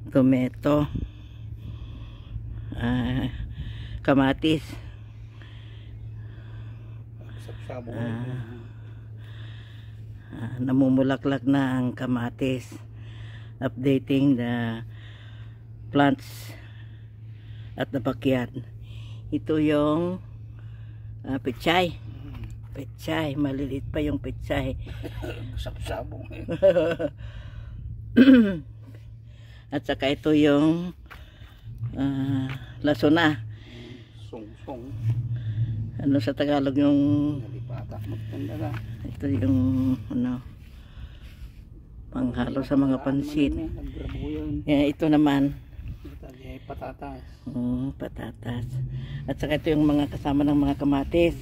tomato, kamatis, namumulaklak na ang kamatis. Updating the plants at the backyard. Ito yung pechay. Pechay, maliliit pa yung pechay. Sabsabong. At saka ito yung lasuna. Song-song. Ano sa Tagalog yung ito yung ano panghalo sa mga pansit. Ito naman patatas. Patatas. At saka ito yung mga kasama ng mga kamatis.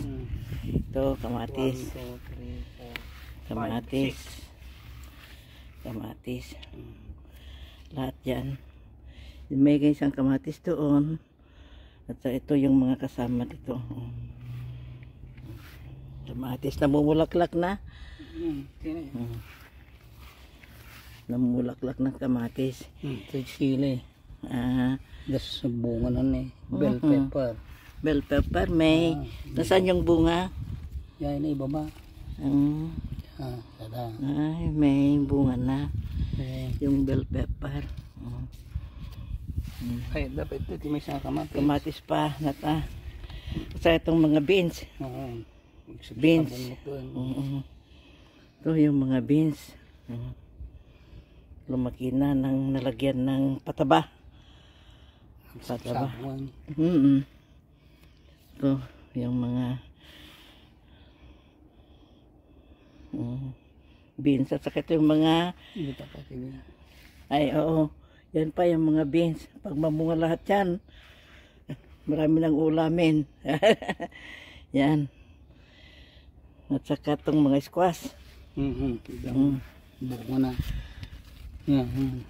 Ito kamatis. 1, 2, 3, 4, kamatis. 5, 6. Kamatis. Lahat yan. May isang kamatis doon. At saka ito yung mga kasama dito. Kamatis namumulaklak na. Namumulaklak ng kamatis. Ito sili. Das bunga nun eh. Bell pepper. Bell pepper. May nasaan yung bunga? Yan na ibaba. Ay, may bunga na. Yung bell pepper. Ay, dapat ito may isang kamatis. Kamatis pa. Nata. Sa itong mga beans. Beans. Ito yung mga beans. Lumaki na nang nalagyan ng pataba. Pataba. Ito yung mga beans. At saka ito yung mga ay oo. Yan pa yung mga beans. Pag mamunga lahat yan, marami ng ulamin. Yan. At saka itong mga squash. Bunga na. Yan.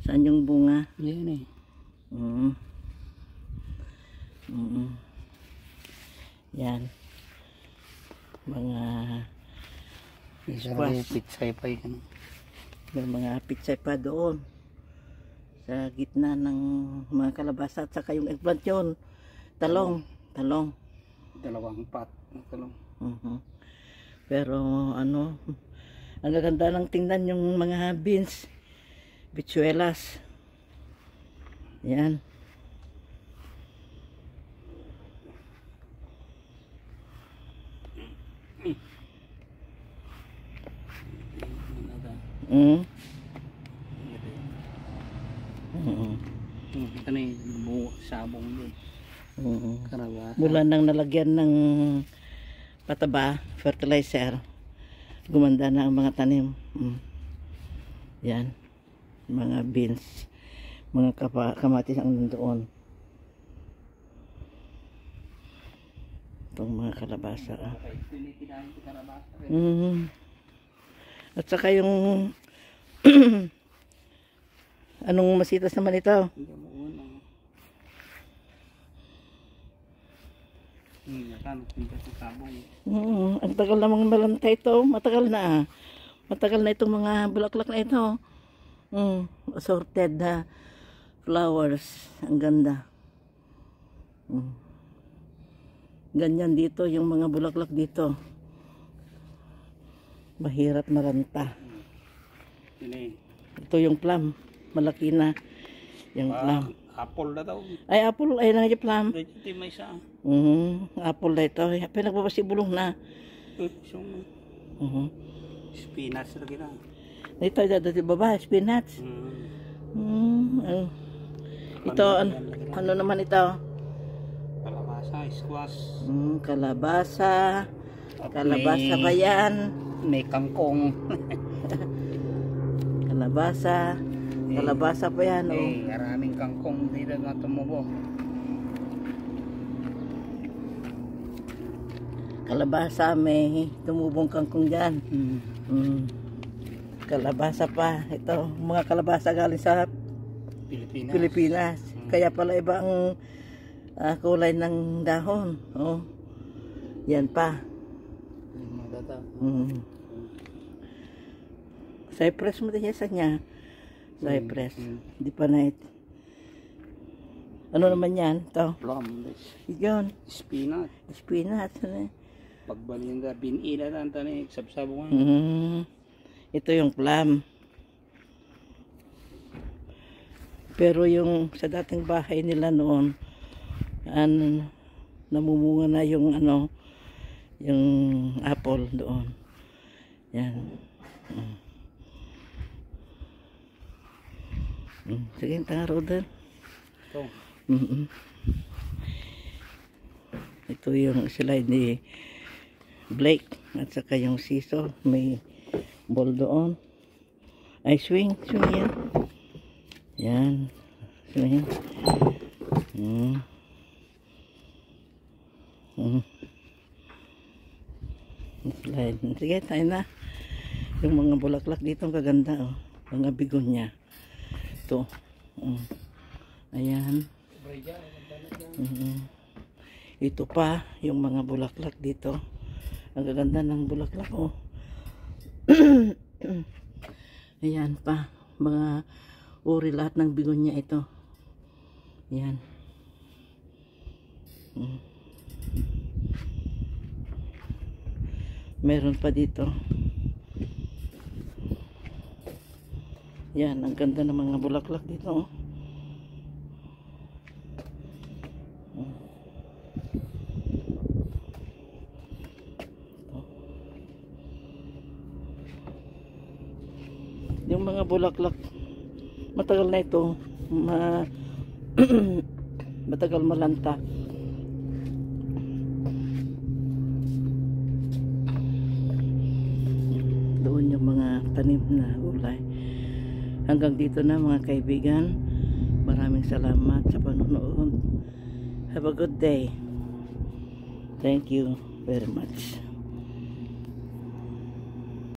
Saan yung bunga? Yan eh. Yan. Mga squash. Pitsay pa yan. May mga pitsay pa doon. Sa gitna ng mga kalabasa. At saka yung eggplant yun. Talong. Talong. 2 pat. Talong. Pero ano, ang ganda ng tingnan yung mga beans, bichuelas. Yan. Ito na yung sabong doon. Mula nang nalagyan ng pataba, fertilizer, gumanda na ang mga tanim. Yan. Mga beans, mga kamatis ang nandoon. Itong mga kalabasa. At saka yung anong masitas naman ito? Ang tagal na mga malantay ito. Matagal na. Matagal na itong mga bulaklak na ito. Assorted flowers. Ang ganda. Ganyan dito yung mga bulaklak dito. Mahirap maranta. Ito yung plum. Malaki na. Yung plum. Apple na daw. Ay, apple. Ay, nangyay plum. Ito may isa. Apple na ito. Pinagbabasibulong na. Spinach lagi na. Ito, dati baba. Spinach. Ito, ano naman ito? Kalabasa, squash. Kalabasa. Kalabasa ba yan? May kangkong. Kalabasa. Kalabasa pa yan. Maraming kangkong dito na tumubo. Kalabasa, may tumubong kangkong dyan. Kalabasa pa. Ito, mga kalabasa galing sa Pilipinas. Kaya pala iba ang kulay ng dahon. Yan pa. Cypress mo din yan sa niya. Cypress. Di pa na ito. Ano naman yan? Ito. Plum. Yun. Spinach. Spinach. Pagbalinda, binila na ang tani. Sabsabong. Ito yung plum. Pero yung sa dating bahay nila noon, namumunga na yung yung apple doon. Yan. Sige, tanga Rodan. Ito. Ito yung slide ni Blake at saka yung seesaw. May ball doon. Ay, swing yan. Yan. Swing. Slide. Sige, tayo na. Yung mga bulaklak dito ang kaganda, oh. Mga bigonya. Ito. Ayan. Ito pa, yung mga bulaklak dito. Ang gaganda ng bulaklak, oh. Ayan pa. Mga uri lahat ng bigonya ito. Ayan. Meron pa dito. Yan, ang ganda ng mga bulaklak dito, oh. Yung mga bulaklak, matagal na ito, matagal malanta. Doon yung mga tanim na gulay. Hanggang dito na mga kaibigan. Maraming salamat sa panonood. Have a good day. Thank you very much.